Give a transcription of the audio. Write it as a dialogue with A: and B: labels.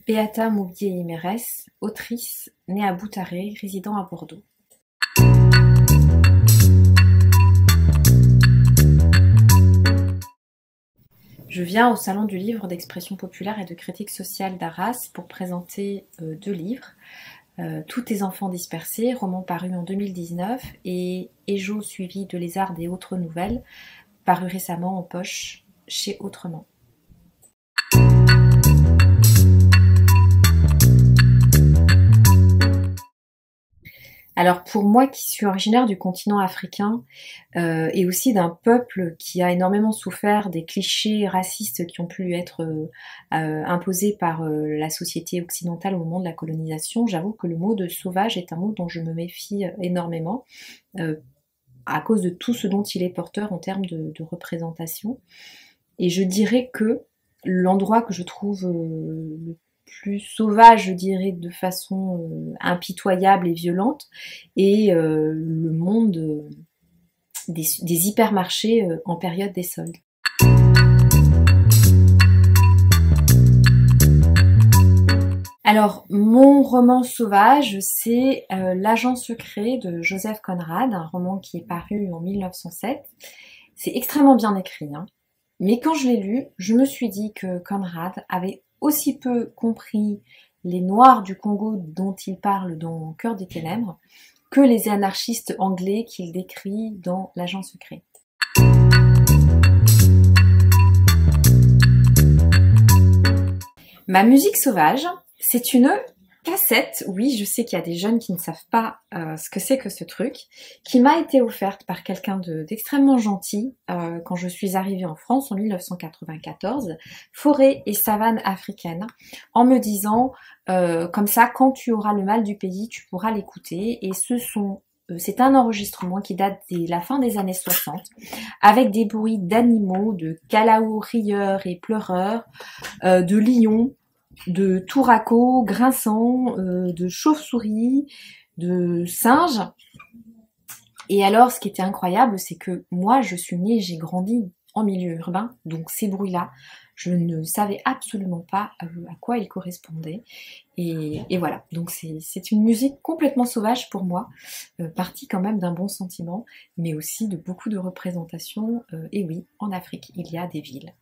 A: Beata Moubié-Mérès, autrice, née à Boutaré, résidant à Bordeaux. Je viens au Salon du livre d'expression populaire et de critique sociale d'Arras pour présenter deux livres. Tous tes enfants dispersés, roman paru en 2019, et Ejo suivi de Lézardes et autres nouvelles, paru récemment en poche chez Autrement. Alors pour moi qui suis originaire du continent africain et aussi d'un peuple qui a énormément souffert des clichés racistes qui ont pu lui être imposés par la société occidentale au moment de la colonisation, j'avoue que le mot de sauvage est un mot dont je me méfie énormément à cause de tout ce dont il est porteur en termes de représentation. Et je dirais que l'endroit que je trouve le plus sauvage, je dirais, de façon impitoyable et violente, est le monde des hypermarchés en période des soldes. Alors, mon roman sauvage, c'est L'agent secret de Joseph Conrad, un roman qui est paru en 1907. C'est extrêmement bien écrit, hein. Mais quand je l'ai lu, je me suis dit que Conrad avait aussi peu compris les Noirs du Congo dont il parle dans Cœur des ténèbres que les anarchistes anglais qu'il décrit dans L'agent secret. Ma musique sauvage, c'est une cassette, oui, je sais qu'il y a des jeunes qui ne savent pas ce que c'est que ce truc, qui m'a été offerte par quelqu'un d'extrêmement gentil quand je suis arrivée en France en 1994, forêt et savane africaine, en me disant comme ça, quand tu auras le mal du pays, tu pourras l'écouter. Et c'est un enregistrement qui date de la fin des années 60, avec des bruits d'animaux, de calaos rieurs et pleureurs, de lions, de touracos grinçants, de chauves-souris, de singes. Et alors, ce qui était incroyable, c'est que moi, je suis née, j'ai grandi en milieu urbain, donc ces bruits-là, je ne savais absolument pas à quoi ils correspondaient. Et voilà, donc c'est une musique complètement sauvage pour moi, partie quand même d'un bon sentiment, mais aussi de beaucoup de représentations. Et oui, en Afrique, il y a des villes.